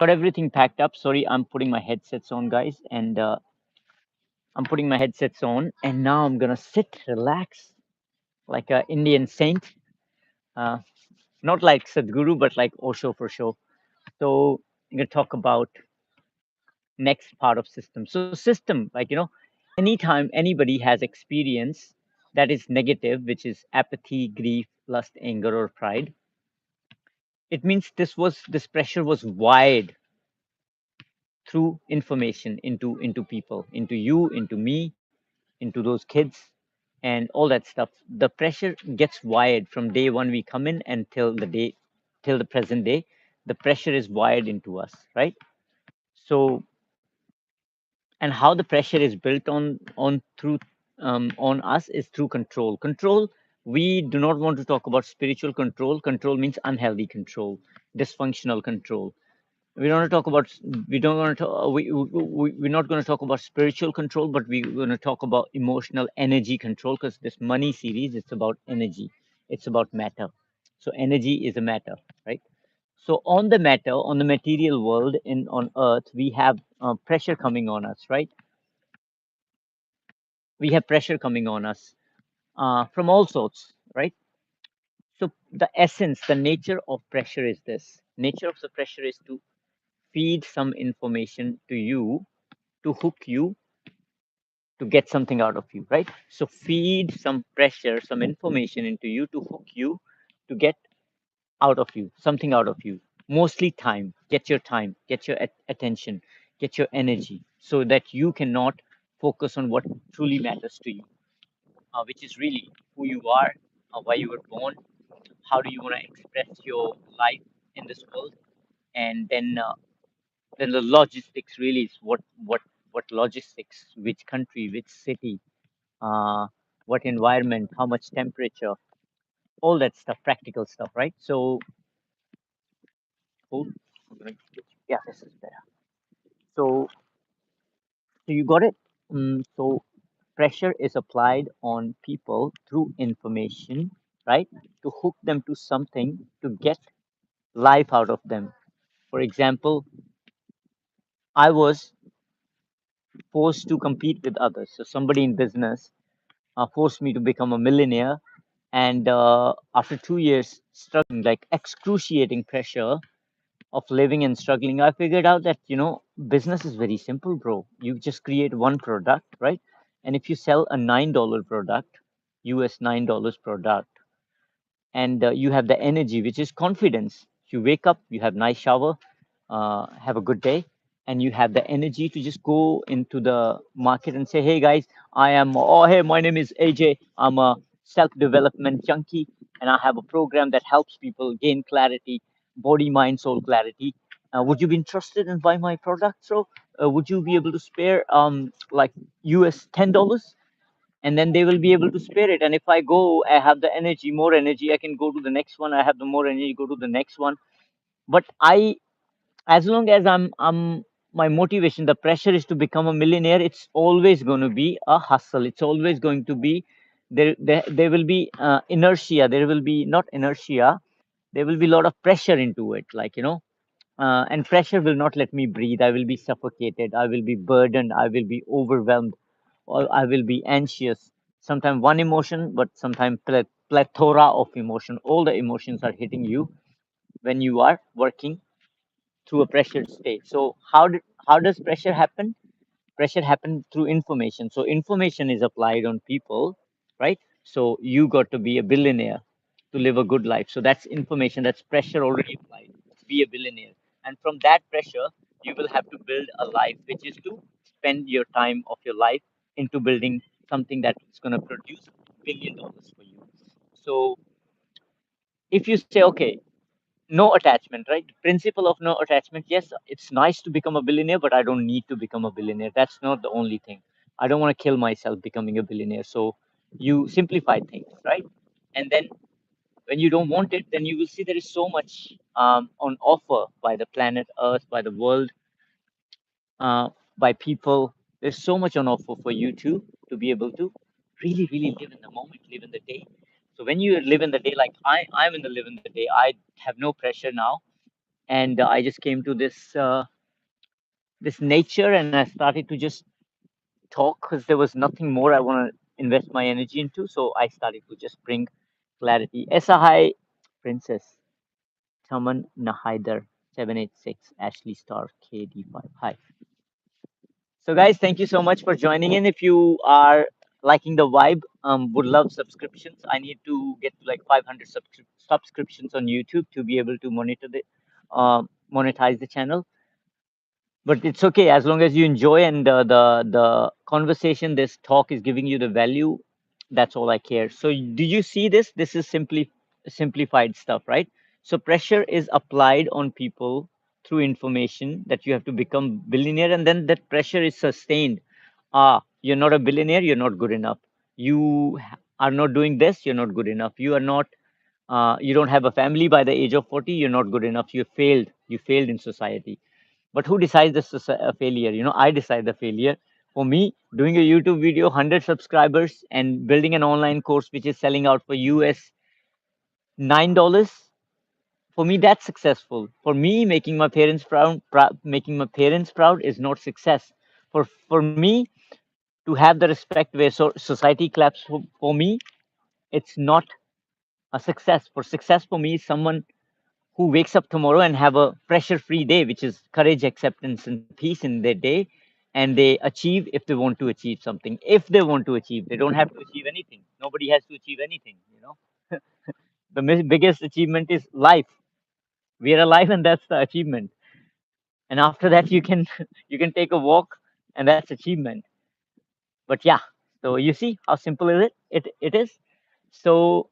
got everything packed up. Sorry, I'm putting my headsets on, guys, and I'm putting my headsets on, and now I'm gonna sit, relax, like a Indian saint. Uh, Not like Sadhguru, but like Osho for sure. So I'm gonna talk about next part of system. So system, like anytime anybody has experience that is negative, which is apathy, grief, lust, anger, or pride, it means this pressure was wired through information into people, into you, into me, into those kids, and all that stuff. The pressure gets wired from day one we come in until till the present day. The pressure is wired into us, right? So, and how the pressure is built on us is through control. Control. We do not want to talk about spiritual control. Control means unhealthy control, dysfunctional control. We don't want to talk about we don't want to we're not going to talk about spiritual control, but we're going to talk about emotional energy control, because this money series, it's about energy, it's about matter. So energy is a matter, right? So on the matter, on the material world, in on earth, we have pressure coming on us, right? We have pressure coming on us from all sorts, right? So the essence, the nature of pressure is this. Nature of the pressure is to feed some information to you, to hook you, to get something out of you, right? So feed some pressure, some information into you to hook you, to get out of you, something out of you. Mostly time, get your attention, get your energy, so that you cannot focus on what truly matters to you, which is really who you are, why you were born, how do you want to express your life in this world, and then the logistics really is what logistics, which country, which city, uh, what environment, how much temperature, all that stuff, practical stuff, right? So, hold, yeah, this is better. So, so you got it. So pressure is applied on people through information, right? To hook them to something, to get life out of them. For example, I was forced to compete with others. So somebody in business forced me to become a millionaire. And after 2 years struggling, like excruciating pressure of living and struggling, I figured out that, business is very simple, bro. You just create one product, right? And if you sell a $9 product, US $9 product, and you have the energy, which is confidence. You wake up, you have nice shower, have a good day, and you have the energy to just go into the market and say, "Hey guys, hey, my name is AJ. I'm a self-development junkie, and I have a program that helps people gain clarity, body, mind, soul clarity. Would you be interested in buy my product? So, would you be able to spare like US $10?" And then they will be able to spare it. And if I go, I have the energy, more energy, I can go to the next one. I have the more energy, go to the next one. But as long as I'm my motivation, the pressure is to become a millionaire, it's always going to be a hustle. It's always going to be there will be inertia. There will be not inertia. There will be a lot of pressure into it, like and pressure will not let me breathe. I will be suffocated. I will be burdened. I will be overwhelmed, or I will be anxious. Sometimes one emotion, but sometimes plethora of emotion. All the emotions are hitting you when you are working through a pressured state. So how does pressure happen? Pressure happen through information. So information is applied on people, right? So you got to be a billionaire to live a good life. So that's information, that's pressure already applied. Be a billionaire. And from that pressure, you will have to build a life, which is to spend your time of your life into building something that is going to produce $1 billion for you. So if you say, okay, no attachment, right? Principle of no attachment. Yes, it's nice to become a billionaire, but I don't need to become a billionaire. That's not the only thing. I don't want to kill myself becoming a billionaire. So you simplify things, right? And then when you don't want it, then you will see there is so much on offer by the planet Earth, by the world, by people. There's so much on offer for you to be able to really, really live in the moment, live in the day. So when you live in the day, like I'm in the live in the day, I have no pressure now. and I just came to this nature, and I started to just talk because there was nothing more I want to invest my energy into. So I started to just bring clarity. Esahai Princess Taman Nahaider 786 Ashley Star KD5. Hi. So guys, thank you so much for joining in. If you are liking the vibe, would love subscriptions. I need to get to like 500 subscriptions on YouTube to be able to monetize the channel. But it's okay as long as you enjoy, and the conversation, this talk is giving you the value. That's all I care. So do you see this? This is simply simplified stuff, right? So pressure is applied on people through information that you have to become billionaire, and then that pressure is sustained. You're not a billionaire, you're not good enough. Are not doing this, you're not good enough. You don't have a family by the age of 40, you're not good enough. You failed in society. But who decides a failure? I decide the failure. For me, doing a YouTube video, 100 subscribers, and building an online course which is selling out for US $9, for me that's successful. For me, making my parents proud is not success. For me to have the respect where society claps for me, it's not a success. For success for me is someone who wakes up tomorrow and have a pressure free day, which is courage, acceptance, and peace in their day, and they achieve if they want to achieve something. If they want to achieve, they don't have to achieve anything. Nobody has to achieve anything. The biggest achievement is life. We are alive, and that's the achievement. And after that, you can you can take a walk, and that's achievement. But yeah, so you see how simple is it? It is. So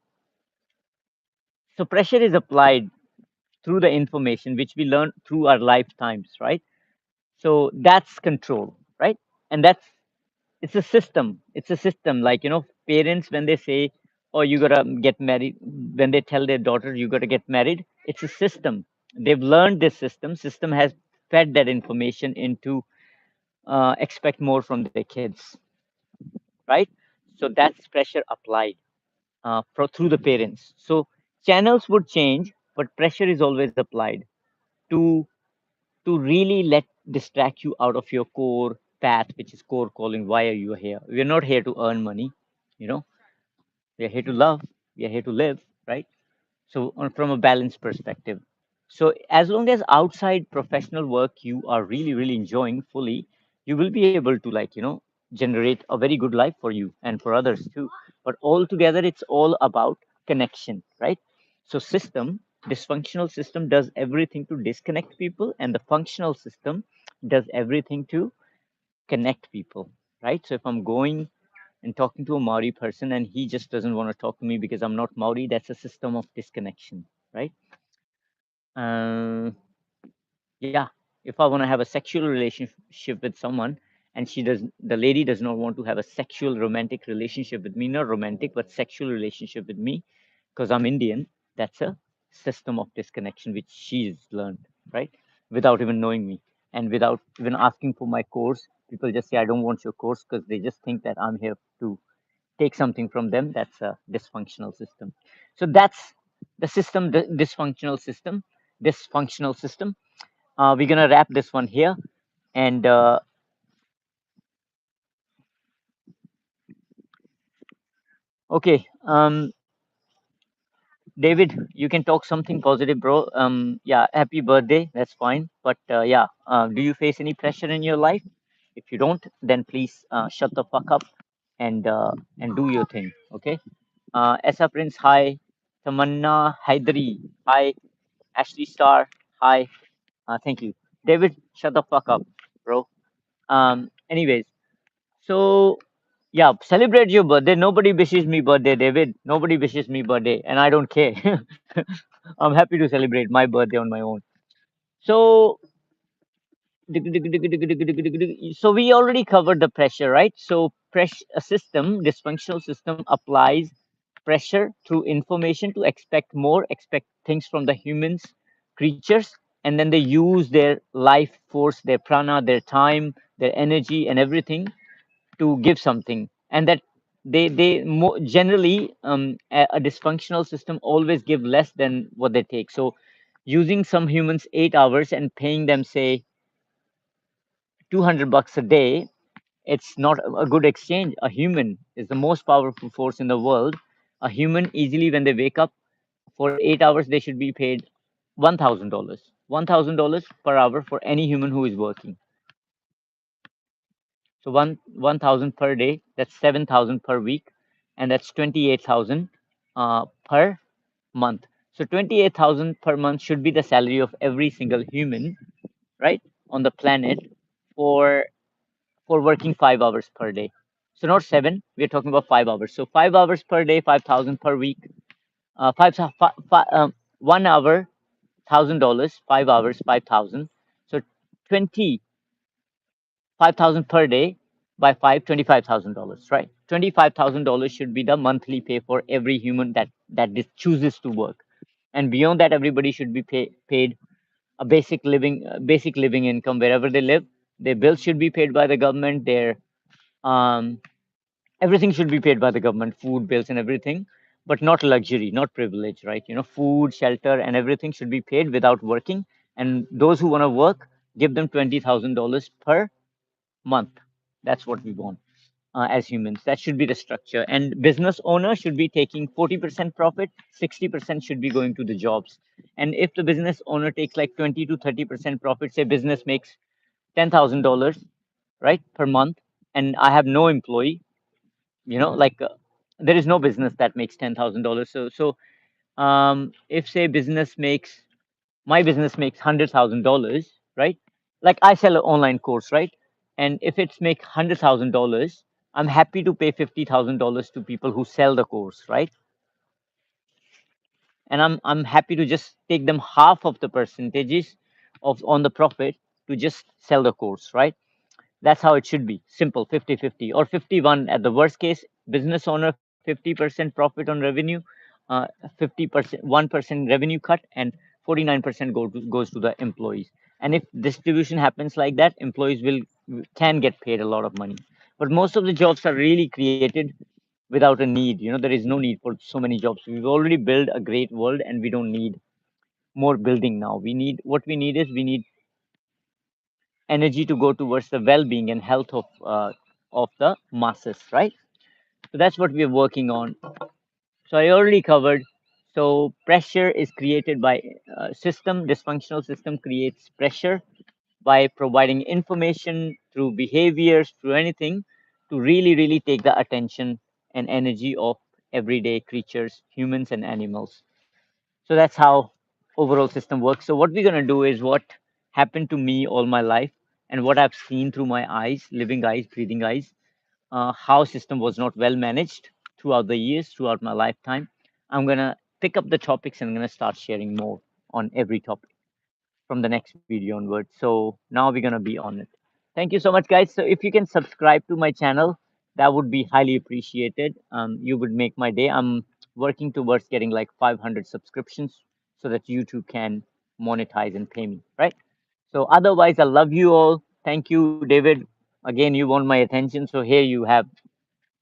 so pressure is applied through the information which we learn through our lifetimes, right? So that's control, right? And it's a system. Like, parents, when they say, oh, you gotta get married, when they tell their daughter you gotta get married, it's a system. They've learned this system has fed that information into expect more from their kids, right? So that's pressure applied through the parents. So channels would change, but pressure is always applied to really let distract you out of your core path, which is core calling. Why are you here? We're not here to earn money, you know. We're here to love. We're here to live, right? So from a balanced perspective. So as long as outside professional work you are really, really enjoying fully, you will be able to, like, generate a very good life for you and for others too. But altogether, it's all about connection, right? So dysfunctional system does everything to disconnect people, and the functional system does everything to connect people, right? So if I'm going and talking to a Maori person and he just doesn't want to talk to me because I'm not Maori, that's a system of disconnection, right? Uh, yeah, if I want to have a sexual relationship with someone, and the lady does not want to have a sexual romantic relationship with me, not romantic, but sexual relationship with me, because I'm Indian, that's a system of disconnection which she's learned, right? Without even knowing me and without even asking for my course. People just say, I don't want your course because they just think that I'm here to take something from them. That's a dysfunctional system. So that's the system, the dysfunctional system. We're gonna wrap this one here, and okay, David, you can talk something positive, bro. Yeah, happy birthday. That's fine. But yeah, do you face any pressure in your life? If you don't, then please shut the fuck up and do your thing. Okay. Esa Prince, hi. Tamanna Haidari, hi. Ashley Star, hi. Thank you. David, shut the fuck up, bro. Anyways, so yeah, celebrate your birthday. Nobody wishes me birthday, David. Nobody wishes me birthday, and I don't care. I'm happy to celebrate my birthday on my own. So, so we already covered the pressure, right? So, a dysfunctional system applies pressure through information to expect more, expect things from the humans, creatures, and then they use their life force, their prana, their time, their energy, and everything to give something. And that generally, a dysfunctional system always give less than what they take. So using some humans 8 hours and paying them, say, $200 a day, it's not a good exchange. A human is the most powerful force in the world. A human easily, when they wake up for 8 hours, they should be paid $1,000. $1,000 per hour for any human who is working. So 1,000 per day, that's 7,000 per week, and that's 28,000 per month. So 28,000 per month should be the salary of every single human, right, on the planet for working 5 hours per day. So not seven, we're talking about 5 hours. So 5 hours per day, 5,000 per week, five, fi, fi, 1 hour, $1,000, 5 hours, 5,000. So 25,000 per day by five, $25,000, right? $25,000 should be the monthly pay for every human chooses to work, and beyond that, everybody should be paid a basic living income wherever they live. Their bills should be paid by the government. Their um, everything should be paid by the government, food bills and everything, but not luxury, not privilege, right? Food, shelter, and everything should be paid without working. And those who want to work, give them $20,000 per month. That's what we want as humans. That should be the structure. And business owner should be taking 40% profit, 60% should be going to the jobs. And if the business owner takes like 20 to 30% profit, say business makes $10,000, right, per month, and I have no employee, like there is no business that makes $10,000. So if say business makes my business makes $100,000, right? Like I sell an online course, right? And if it's make $100,000, I'm happy to pay $50,000 to people who sell the course, right? And I'm happy to just take them half of the percentages of on the profit to just sell the course, right? That's how it should be. Simple, 50-50 or 51 at the worst case. Business owner 50% profit on revenue, 50%, 1% revenue cut, and 49% goes to the employees. And if distribution happens like that, employees will can get paid a lot of money. But most of the jobs are really created without a need. There is no need for so many jobs. We've already built a great world, and we don't need more building now. We need energy to go towards the well-being and health of the masses, right? So that's what we're working on. So I already covered. So pressure is created by system. Dysfunctional system creates pressure by providing information through behaviors, through anything, to really, really take the attention and energy of everyday creatures, humans and animals. So that's how overall system works. So what we're gonna do is what happened to me all my life and what I've seen through my eyes, living eyes, breathing eyes, how system was not well managed throughout the years, throughout my lifetime. I'm gonna pick up the topics and I'm gonna start sharing more on every topic from the next video onwards. So now we're gonna be on it. Thank you so much, guys. So if you can subscribe to my channel, that would be highly appreciated. You would make my day. I'm working towards getting like 500 subscriptions so that YouTube can monetize and pay me, right? So otherwise, I love you all. Thank you, David. Again, you want my attention, so here you have.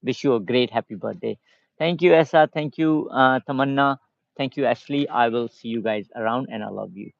Wish you a great happy birthday. Thank you, Esa. Thank you, Tamanna. Thank you, Ashley. I will see you guys around, and I love you.